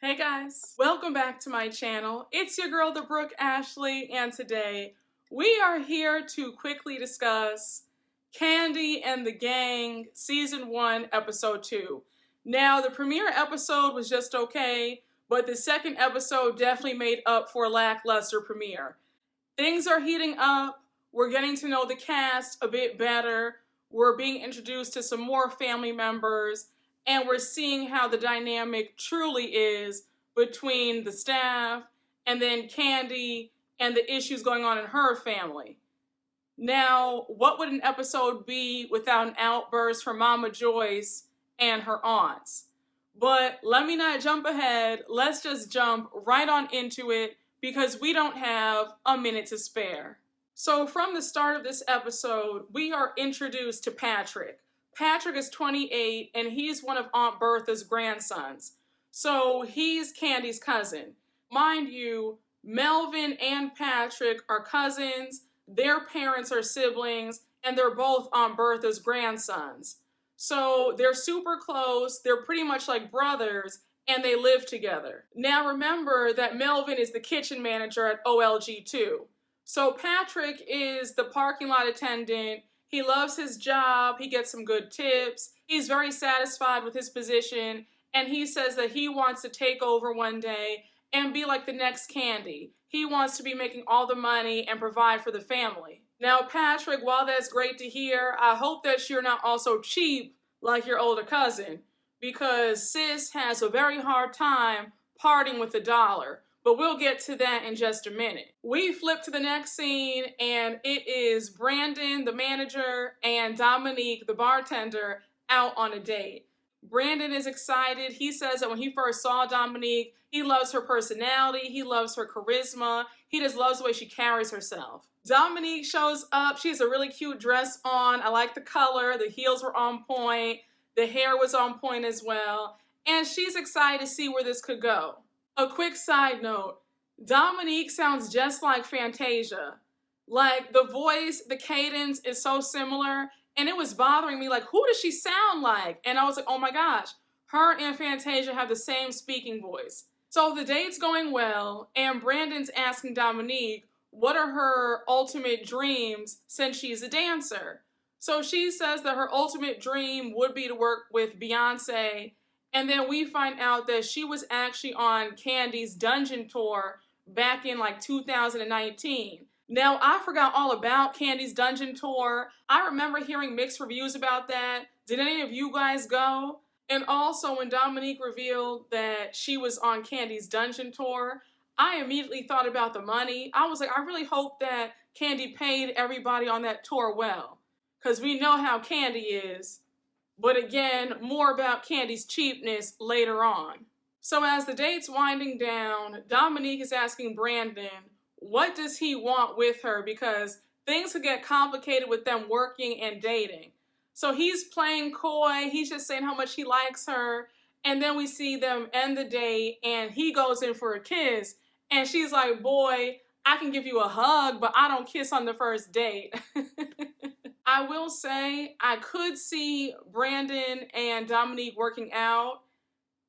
Hey guys, welcome back to my channel. It's your girl, the Brooke Ashley, and today we are here to quickly discuss Kandi and the Gang Season 1, Episode 2. Now, the premiere episode was just okay, but the second episode definitely made up for a lackluster premiere. Things are heating up, we're getting to know the cast a bit better, we're being introduced to some more family members, and we're seeing how the dynamic truly is between the staff and then Kandi and the issues going on in her family. Now, what would an episode be without an outburst from Mama Joyce and her aunts? But let me not jump ahead. Let's just jump right on into it because we don't have a minute to spare. So from the start of this episode, we are introduced to Patrick. Patrick is 28 and he's one of Aunt Bertha's grandsons. So he's Kandi's cousin. Mind you, Melvin and Patrick are cousins, their parents are siblings, and they're both Aunt Bertha's grandsons. So they're super close, they're pretty much like brothers, and they live together. Now remember that Melvin is the kitchen manager at OLG too. So Patrick is the parking lot attendant. He loves his job, he gets some good tips, he's very satisfied with his position, and he says that he wants to take over one day and be like the next Kandi. He wants to be making all the money and provide for the family. Now Patrick, while that's great to hear, I hope that you're not also cheap like your older cousin, because sis has a very hard time parting with the dollar. But we'll get to that in just a minute. We flip to the next scene and it is Brandon, the manager, and Dominique, the bartender, out on a date. Brandon is excited. He says that when he first saw Dominique, he loves her personality, he loves her charisma, he just loves the way she carries herself. Dominique shows up. She has a really cute dress on. I like the color. The heels were on point. The hair was on point as well. And she's excited to see where this could go. A quick side note, Dominique sounds just like Fantasia. Like the voice, the cadence is so similar, and it was bothering me, like, who does she sound like? And I was like, oh my gosh, her and Fantasia have the same speaking voice. So the date's going well, and Brandon's asking Dominique what are her ultimate dreams since she's a dancer. So she says that her ultimate dream would be to work with Beyonce. And then we find out that she was actually on Kandi's dungeon tour back in like 2019. Now, I forgot all about Kandi's dungeon tour. I remember hearing mixed reviews about that. Did any of you guys go? And also, when Dominique revealed that she was on Kandi's dungeon tour, I immediately thought about the money. I was like, I really hope that Kandi paid everybody on that tour well, because we know how Kandi is. But again, more about Kandi's cheapness later on. So as the date's winding down, Dominique is asking Brandon, what does he want with her? Because things could get complicated with them working and dating. So he's playing coy, he's just saying how much he likes her, and then we see them end the date and he goes in for a kiss, and she's like, boy, I can give you a hug, but I don't kiss on the first date. I will say, I could see Brandon and Dominique working out.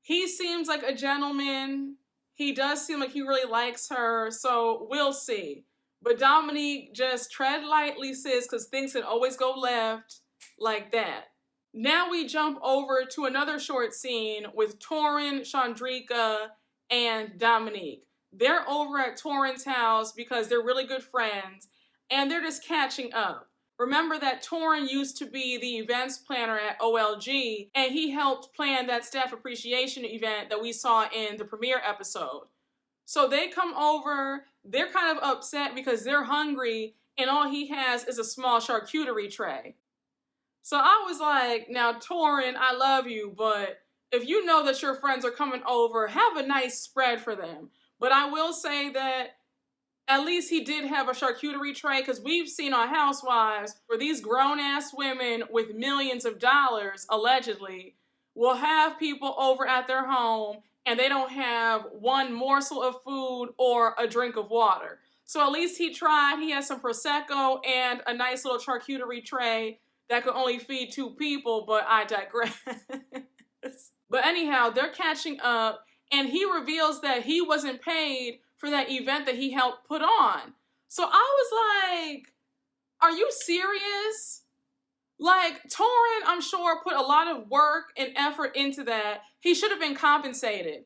He seems like a gentleman. He does seem like he really likes her, so we'll see. But Dominique, just tread lightly, sis, because things can always go left like that. Now we jump over to another short scene with Torrin, Chandrika, and Dominique. They're over at Torrin's house because they're really good friends, and they're just catching up. Remember that Torrin used to be the events planner at OLG, and he helped plan that staff appreciation event that we saw in the premiere episode. So they come over, they're kind of upset because they're hungry, and all he has is a small charcuterie tray. So I was like, now Torrin, I love you, but if you know that your friends are coming over, have a nice spread for them. But I will say that at least he did have a charcuterie tray, because we've seen on Housewives where these grown-ass women with millions of dollars, allegedly, will have people over at their home and they don't have one morsel of food or a drink of water. So at least he tried. He had some Prosecco and a nice little charcuterie tray that could only feed 2 people, but I digress. But anyhow, they're catching up, and he reveals that he wasn't paid for that event that he helped put on. So I was like, are you serious? Like, Torrin, I'm sure, put a lot of work and effort into that. He should have been compensated.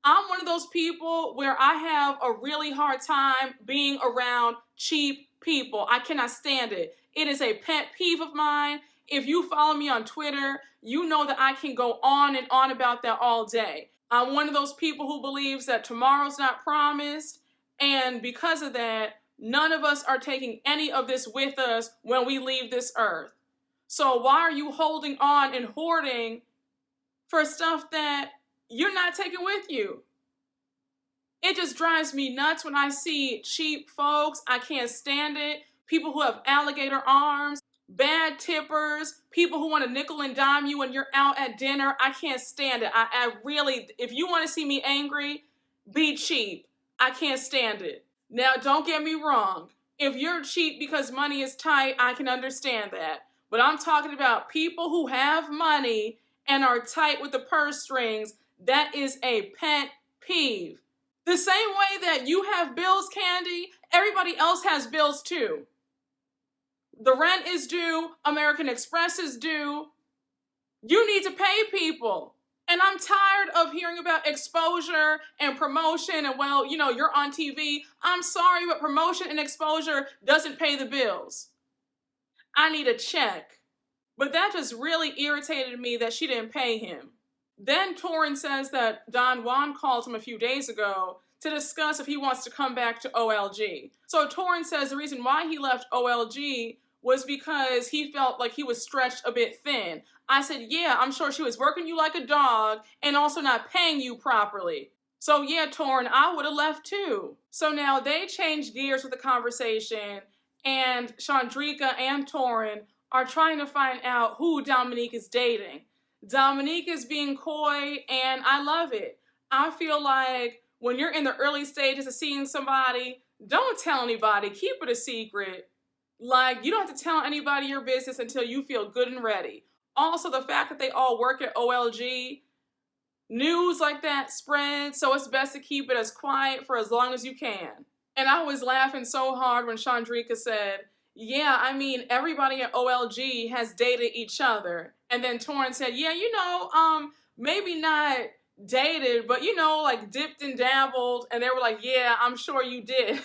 I'm one of those people where I have a really hard time being around cheap people. I cannot stand it. It is a pet peeve of mine. If you follow me on Twitter, you know that I can go on and on about that all day. I'm one of those people who believes that tomorrow's not promised, and because of that, none of us are taking any of this with us when we leave this earth. So why are you holding on and hoarding for stuff that you're not taking with you? It just drives me nuts when I see cheap folks. I can't stand it. People who have alligator arms, bad tippers, people who want to nickel and dime you when you're out at dinner. I can't stand it. I really, if you want to see me angry, be cheap. I can't stand it. Now, don't get me wrong. If you're cheap because money is tight, I can understand that. But I'm talking about people who have money and are tight with the purse strings. That is a pet peeve. The same way that you have bills, Kandi, everybody else has bills too. The rent is due, American Express is due. You need to pay people. And I'm tired of hearing about exposure and promotion and, well, you know, you're on TV. I'm sorry, but promotion and exposure doesn't pay the bills. I need a check. But that just really irritated me that she didn't pay him. Then Torrin says that Don Juan called him a few days ago to discuss if he wants to come back to OLG. So Torrin says the reason why he left OLG was because he felt like he was stretched a bit thin. I said, yeah, I'm sure she was working you like a dog and also not paying you properly. So yeah, Torrin, I would have left too. So now they changed gears with the conversation, and Chandrika and Torrin are trying to find out who Dominique is dating. Dominique is being coy, and I love it. I feel like when you're in the early stages of seeing somebody, don't tell anybody. Keep it a secret. Like, you don't have to tell anybody your business until you feel good and ready. Also, the fact that they all work at OLG, news like that spreads, so it's best to keep it as quiet for as long as you can. And I was laughing so hard when Chandrika said, yeah, I mean, everybody at OLG has dated each other. And then Torrin said, yeah, you know, maybe not dated, but, you know, like dipped and dabbled. And they were like, yeah, I'm sure you did.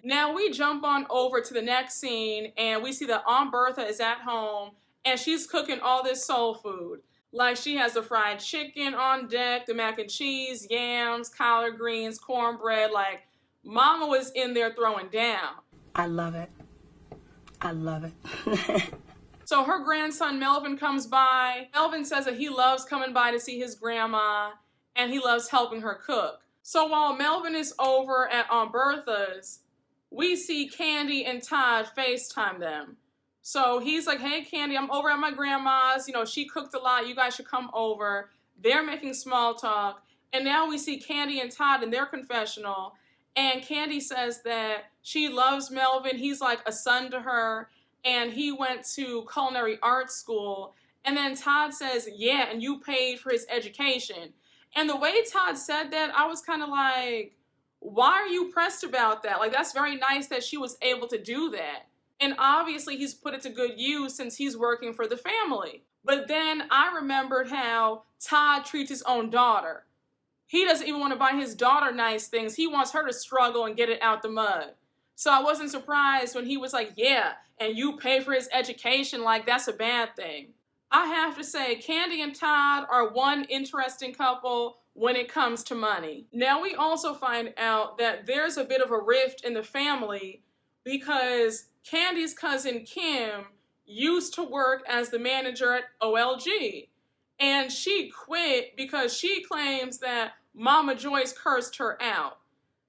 Now we jump on over to the next scene, and we see that Aunt Bertha is at home, and she's cooking all this soul food. Like, she has the fried chicken on deck, the mac and cheese, yams, collard greens, cornbread. Like, Mama was in there throwing down. I love it. I love it. So her grandson Melvin comes by. Melvin says that he loves coming by to see his grandma, and he loves helping her cook. So while Melvin is over at Aunt Bertha's, we see Kandi and Todd FaceTime them. So he's like, hey, Kandi, I'm over at my grandma's. You know, she cooked a lot. You guys should come over. They're making small talk. And now we see Kandi and Todd in their confessional. And Kandi says that she loves Melvin. He's like a son to her. And he went to culinary arts school. And then Todd says, yeah, and you paid for his education. And the way Todd said that, I was kind of like, why are you pressed about that? Like, that's very nice that she was able to do that. And obviously he's put it to good use since he's working for the family. But then I remembered how Todd treats his own daughter. He doesn't even want to buy his daughter nice things. He wants her to struggle and get it out the mud. So I wasn't surprised when he was like, yeah, and you pay for his education, like that's a bad thing. I have to say, Kandi and Todd are one interesting couple when it comes to money. Now we also find out that there's a bit of a rift in the family because Kandi's cousin Kim used to work as the manager at OLG. And she quit because she claims that Mama Joyce cursed her out.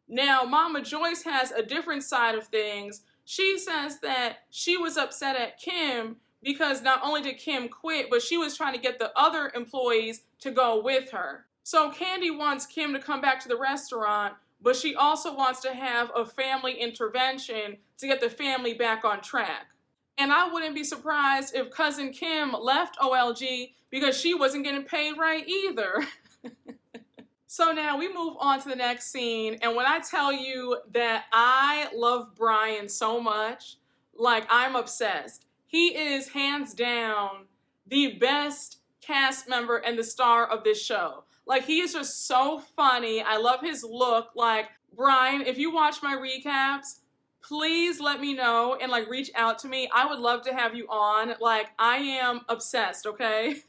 Now, Mama Joyce has a different side of things. She says that she was upset at Kim because not only did Kim quit, but she was trying to get the other employees to go with her. So Kandi wants Kim to come back to the restaurant, but she also wants to have a family intervention to get the family back on track. And I wouldn't be surprised if cousin Kim left OLG because she wasn't getting paid right either. So now we move on to the next scene, and when I tell you that I love Brian so much, like I'm obsessed. He is hands down the best cast member and the star of this show. Like he is just so funny. I love his look. Like Brian, if you watch my recaps, please let me know and like reach out to me. I would love to have you on. Like I am obsessed, okay?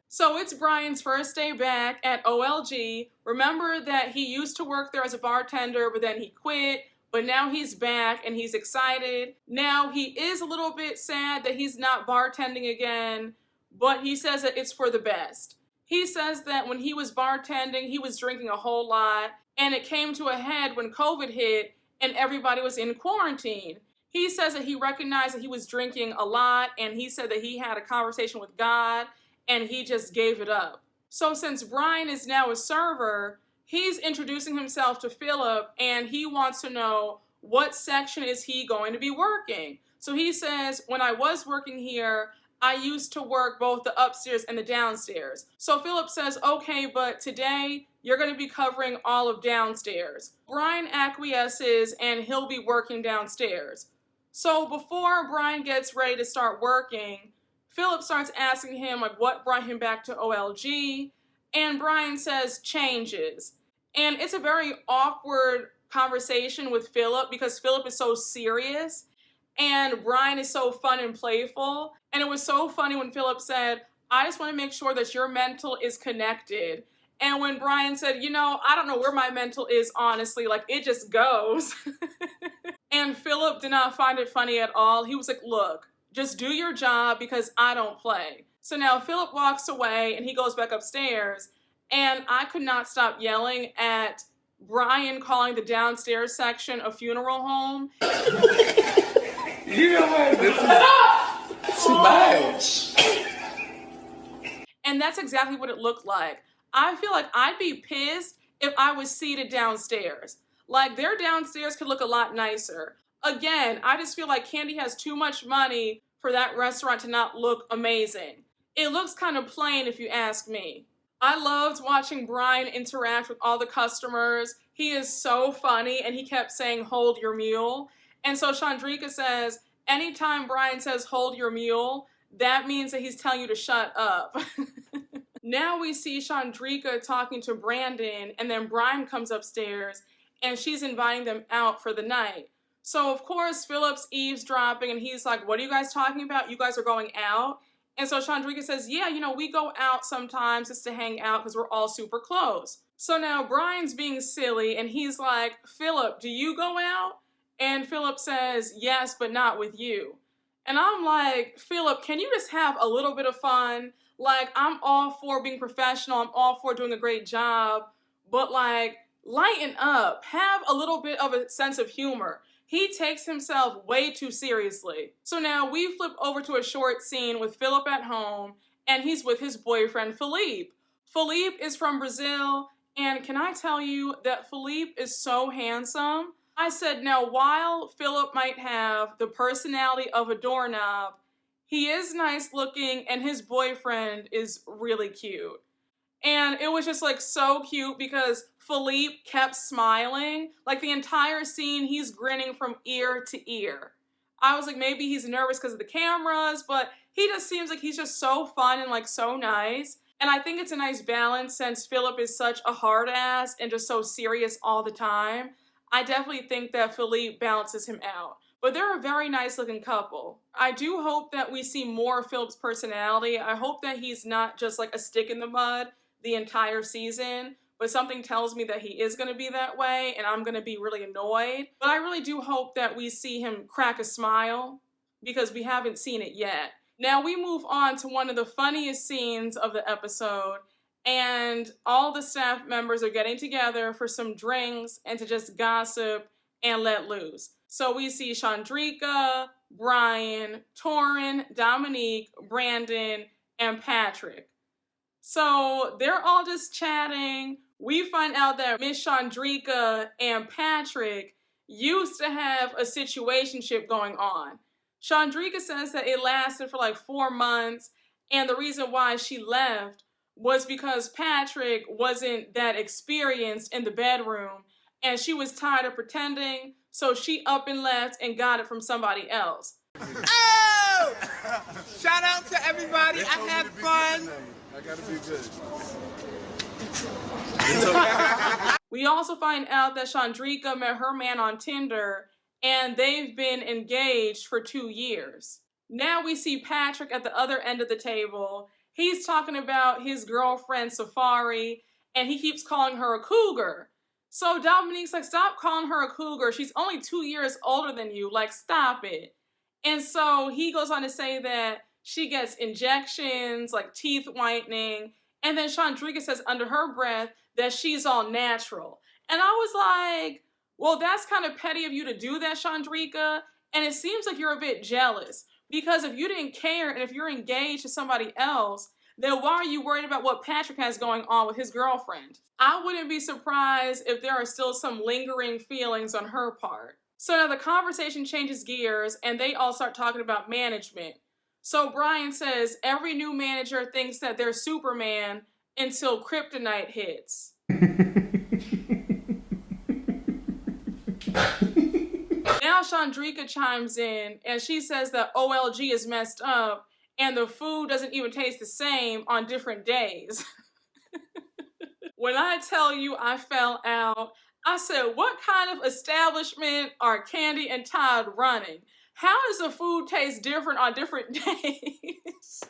So it's Brian's first day back at OLG. Remember that he used to work there as a bartender, but then he quit. But now he's back and he's excited. Now he is a little bit sad that he's not bartending again, but he says that it's for the best. He says that when he was bartending, he was drinking a whole lot, and it came to a head when COVID hit and everybody was in quarantine. He says that he recognized that he was drinking a lot, and he said that he had a conversation with God and he just gave it up. So since Brian is now a server, he's introducing himself to Phillip and he wants to know what section is he going to be working. So he says, when I was working here, I used to work both the upstairs and the downstairs. So Phillip says, okay, but today you're going to be covering all of downstairs. Brian acquiesces and he'll be working downstairs. So before Brian gets ready to start working, Phillip starts asking him like what brought him back to OLG, and Brian says changes. And it's a very awkward conversation with Phillip because Phillip is so serious and Brian is so fun and playful. And it was so funny when Phillip said, I just want to make sure that your mental is connected. And when Brian said, you know, I don't know where my mental is, honestly, like it just goes. And Phillip did not find it funny at all. He was like, look, just do your job because I don't play. So now Phillip walks away and he goes back upstairs, and I could not stop yelling at Brian calling the downstairs section a funeral home. You know what? This is too much. And that's exactly what it looked like. I feel like I'd be pissed if I was seated downstairs. Like their downstairs could look a lot nicer. Again, I just feel like Kandi has too much money for that restaurant to not look amazing. It looks kind of plain if you ask me. I loved watching Brian interact with all the customers. He is so funny, and he kept saying, hold your mule. And so Chandrika says, anytime Brian says, hold your mule, that means that he's telling you to shut up. Now we see Chandrika talking to Brandon, and then Brian comes upstairs, and she's inviting them out for the night. So of course, Phillip's eavesdropping, and he's like, what are you guys talking about? You guys are going out? And so Chandrika says, yeah, you know, we go out sometimes just to hang out because we're all super close. So now Brian's being silly, and he's like, Phillip, do you go out? And Phillip says, yes, but not with you. And I'm like, Phillip, can you just have a little bit of fun? Like, I'm all for being professional. I'm all for doing a great job. But like, lighten up. Have a little bit of a sense of humor. He takes himself way too seriously. So now we flip over to a short scene with Phillip at home, and he's with his boyfriend, Phillip. Phillip is from Brazil, and can I tell you that Phillip is so handsome? I said, now while Phillip might have the personality of a doorknob, he is nice looking, and his boyfriend is really cute. And it was just like so cute because Phillip kept smiling. Like the entire scene, he's grinning from ear to ear. I was like, maybe he's nervous because of the cameras, but he just seems like he's just so fun and like so nice. And I think it's a nice balance since Phillip is such a hard ass and just so serious all the time. I definitely think that Phillip balances him out. But they're a very nice looking couple. I do hope that we see more of Phillip's personality. I hope that he's not just like a stick in the mud the entire season, but something tells me that he is going to be that way, and I'm going to be really annoyed. But I really do hope that we see him crack a smile, because we haven't seen it yet. Now we move on to one of the funniest scenes of the episode, and all the staff members are getting together for some drinks and to just gossip and let loose. So we see Chandrika, Brian, Torrin, Dominique, Brandon, and Patrick. So they're all just chatting. We find out that Miss Chandrika and Patrick used to have a situationship going on. Chandrika says that it lasted for like 4 months, and the reason why she left was because Patrick wasn't that experienced in the bedroom and she was tired of pretending, so she up and left and got it from somebody else. Oh! Shout out to everybody. I had fun. I gotta be good. We also find out that Chandrika met her man on Tinder and they've been engaged for 2 years. Now we see Patrick at the other end of the table. He's talking about his girlfriend Safari and he keeps calling her a cougar. So Dominique's like, stop calling her a cougar. She's only 2 years older than you. Like, stop it. And so he goes on to say that she gets injections, like teeth whitening. And then Chandrika says under her breath that she's all natural. And I was like, well, that's kind of petty of you to do that, Chandrika. And it seems like you're a bit jealous. Because if you didn't care and if you're engaged to somebody else, then why are you worried about what Patrick has going on with his girlfriend? I wouldn't be surprised if there are still some lingering feelings on her part. So now the conversation changes gears and they all start talking about management. So Brian says every new manager thinks that they're Superman until kryptonite hits. Now Chandrika chimes in and she says that OLG is messed up and the food doesn't even taste the same on different days. When I tell you I fell out, I said, what kind of establishment are Kandi and Todd running? How does the food taste different on different days?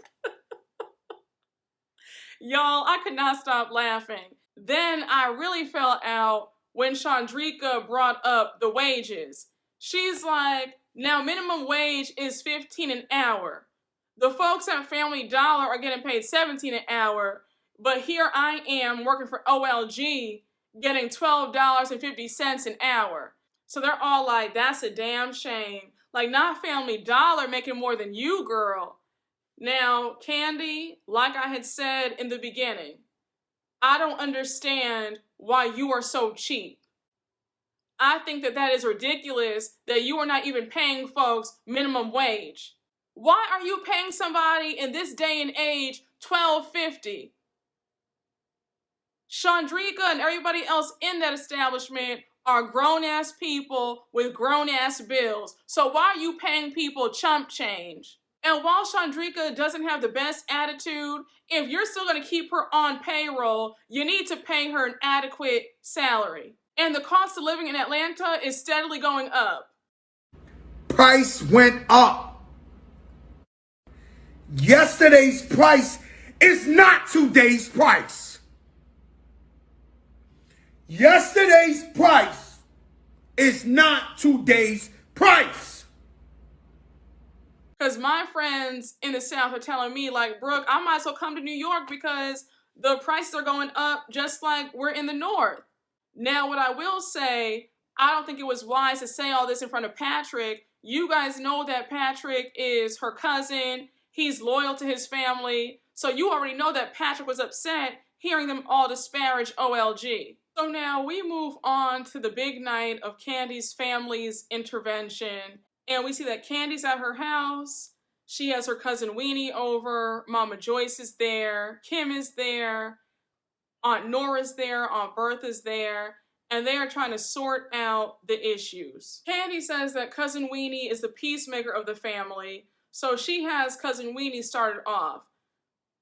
Y'all, I could not stop laughing. Then I really fell out when Chandrika brought up the wages. She's like, now minimum wage is $15 an hour. The folks at Family Dollar are getting paid $17 an hour, but here I am working for OLG getting $12.50 an hour. So they're all like, that's a damn shame. Like, not Family Dollar making more than you, girl. Now, Kandi, like I had said in the beginning, I don't understand why you are so cheap. I think that that is ridiculous that you are not even paying folks minimum wage. Why are you paying somebody in this day and age $12.50? Chandrika and everybody else in that establishment are grown-ass people with grown-ass bills. So why are you paying people chump change? And while Chandrika doesn't have the best attitude, if you're still going to keep her on payroll, you need to pay her an adequate salary. And the cost of living in Atlanta is steadily going up. Price went up. Yesterday's price is not today's price. Yesterday's price is not today's price. Because my friends in the South are telling me, like, Brooke, I might as well come to New York because the prices are going up just like we're in the North. Now, what I will say, I don't think it was wise to say all this in front of Patrick. You guys know that Patrick is her cousin. He's loyal to his family. So you already know that Patrick was upset hearing them all disparage OLG. So now we move on to the big night of Kandi's family's intervention. And we see that Kandi's at her house. She has her cousin Weenie over. Mama Joyce is there. Kim is there. Aunt Nora's there. Aunt Bertha's there. And they are trying to sort out the issues. Kandi says that cousin Weenie is the peacemaker of the family. So she has cousin Weenie started off.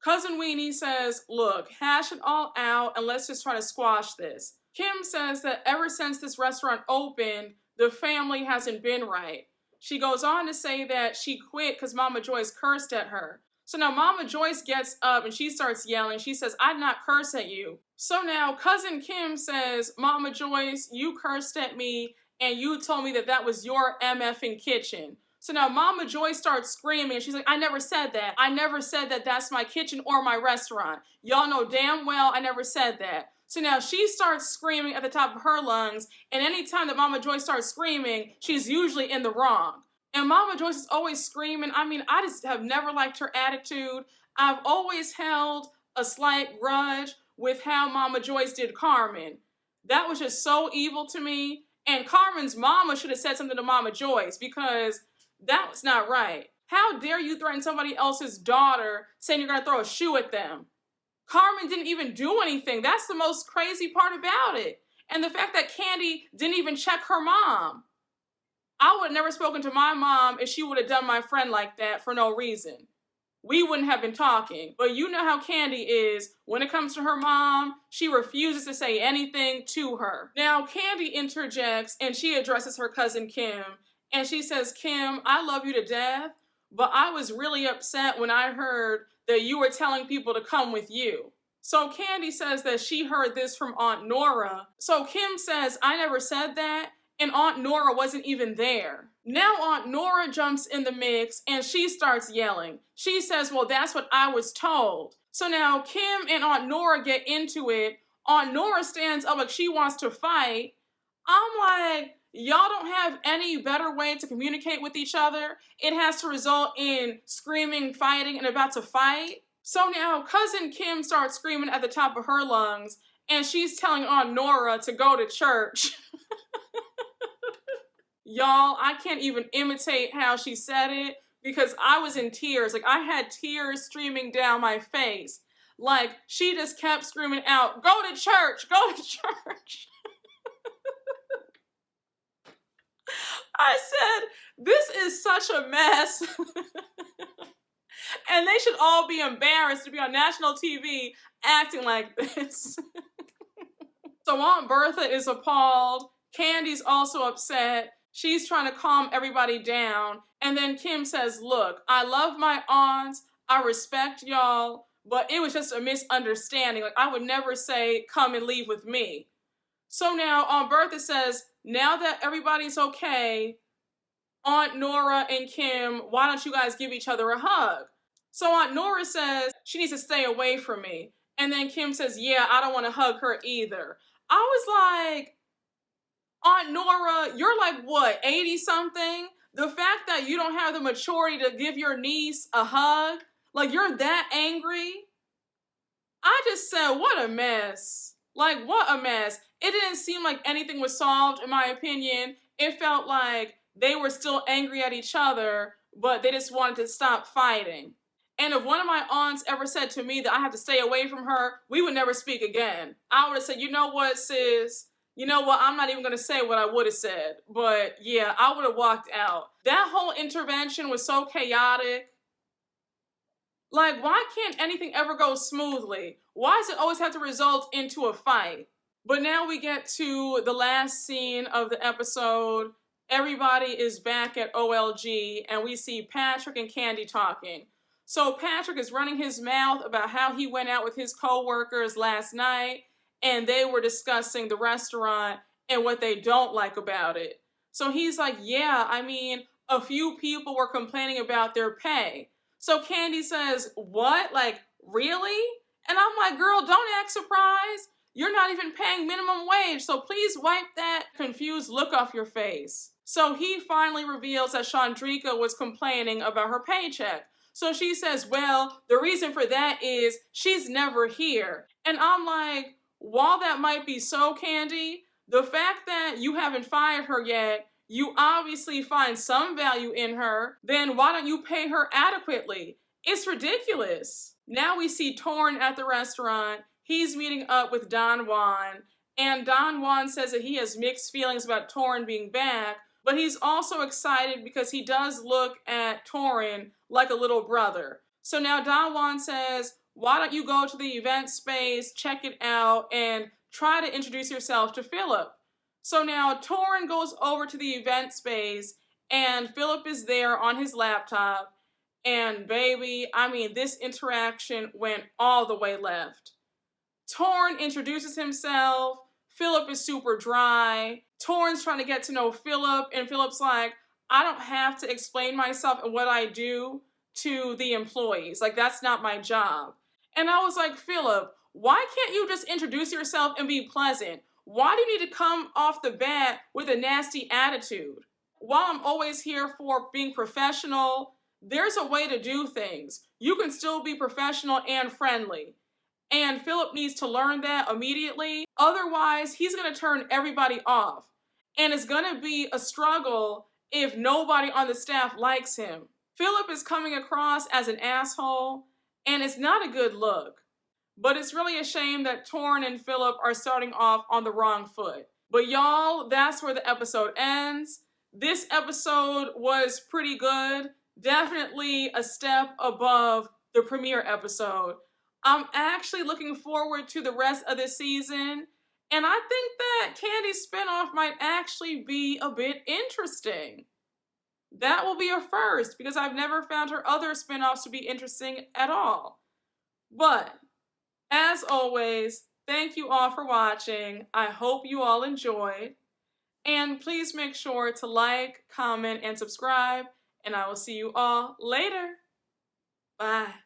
Cousin Weenie says, look, hash it all out and let's just try to squash this. Kim says that ever since this restaurant opened, the family hasn't been right. She goes on to say that she quit because Mama Joyce cursed at her. So now Mama Joyce gets up and she starts yelling. She says, I did not curse at you. So now cousin Kim says, Mama Joyce, you cursed at me and you told me that that was your MFing kitchen. So now Mama Joyce starts screaming. She's like, I never said that. I never said that that's my kitchen or my restaurant. Y'all know damn well I never said that. So now she starts screaming at the top of her lungs, and anytime that Mama Joyce starts screaming, she's usually in the wrong. And Mama Joyce is always screaming. I mean, I just have never liked her attitude. I've always held a slight grudge with how Mama Joyce did Carmen. That was just so evil to me. And Carmen's mama should have said something to Mama Joyce because that was not right. How dare you threaten somebody else's daughter saying you're going to throw a shoe at them? Carmen didn't even do anything. That's the most crazy part about it. And the fact that Kandi didn't even check her mom. I would have never spoken to my mom if she would have done my friend like that for no reason. We wouldn't have been talking. But you know how Kandi is. When it comes to her mom, she refuses to say anything to her. Now, Kandi interjects and she addresses her cousin Kim. And she says, Kim, I love you to death, but I was really upset when I heard that you were telling people to come with you. So Kandi says that she heard this from Aunt Nora. So Kim says, I never said that, and Aunt Nora wasn't even there. Now Aunt Nora jumps in the mix and she starts yelling. She says, well, that's what I was told. So now Kim and Aunt Nora get into it. Aunt Nora stands up like she wants to fight. I'm like, y'all don't have any better way to communicate with each other? It has to result in screaming, fighting, and about to fight? So now cousin Kim starts screaming at the top of her lungs and she's telling Aunt Nora to go to church. Y'all, I can't even imitate how she said it because I was in tears. Like, I had tears streaming down my face. Like, she just kept screaming out, go to church, go to church. I said, this is such a mess. And they should all be embarrassed to be on national TV acting like this. So Aunt Bertha is appalled. Kandi's also upset. She's trying to calm everybody down. And then Kim says, look, I love my aunts. I respect y'all. But it was just a misunderstanding. Like, I would never say, come and leave with me. So now Aunt Bertha says, now that everybody's okay, Aunt Nora and Kim, why don't you guys give each other a hug? So Aunt Nora says she needs to stay away from me. And then Kim says, yeah, I don't want to hug her either. I was like, Aunt Nora, you're like, what, 80-something? The fact that you don't have the maturity to give your niece a hug, like you're that angry? I just said, what a mess. Like, what a mess. It didn't seem like anything was solved, in my opinion. It felt like they were still angry at each other, but they just wanted to stop fighting. And if one of my aunts ever said to me that I have to stay away from her, we would never speak again. I would have said, you know what, sis? You know what, I'm not even going to say what I would have said. But yeah, I would have walked out. That whole intervention was so chaotic. Like, why can't anything ever go smoothly? Why does it always have to result into a fight? But now we get to the last scene of the episode. Everybody is back at OLG and we see Patrick and Kandi talking. So Patrick is running his mouth about how he went out with his co-workers last night and they were discussing the restaurant and what they don't like about it. So he's like, yeah, I mean, a few people were complaining about their pay. So Kandi says, what? Like, really? And I'm like, girl, don't act surprised. You're not even paying minimum wage, so please wipe that confused look off your face. So he finally reveals that Chandrika was complaining about her paycheck. So she says, well, the reason for that is she's never here. And I'm like, while that might be so, Kandi, the fact that you haven't fired her yet, you obviously find some value in her, then why don't you pay her adequately? It's ridiculous. Now we see Torn at the restaurant. He's meeting up with Don Juan, and Don Juan says that he has mixed feelings about Torn being back, but he's also excited because he does look at Torn like a little brother. So now Don Juan says, why don't you go to the event space, check it out, and try to introduce yourself to Phillip. So now Torn goes over to the event space, and Phillip is there on his laptop, and baby, I mean, this interaction went all the way left. Torn introduces himself. Phillip is super dry. Torn's trying to get to know Phillip, and Phillip's like, I don't have to explain myself and what I do to the employees. Like, that's not my job. And I was like, Phillip, why can't you just introduce yourself and be pleasant? Why do you need to come off the bat with a nasty attitude? While I'm always here for being professional, there's a way to do things. You can still be professional and friendly. And Phillip needs to learn that immediately. Otherwise, he's going to turn everybody off. And it's going to be a struggle if nobody on the staff likes him. Phillip is coming across as an asshole, and it's not a good look. But it's really a shame that Torn and Phillip are starting off on the wrong foot. But y'all, that's where the episode ends. This episode was pretty good. Definitely a step above the premiere episode. I'm actually looking forward to the rest of this season. And I think that Kandi's spinoff might actually be a bit interesting. That will be a first because I've never found her other spinoffs to be interesting at all. But as always, thank you all for watching. I hope you all enjoyed. And please make sure to like, comment, and subscribe. And I will see you all later. Bye.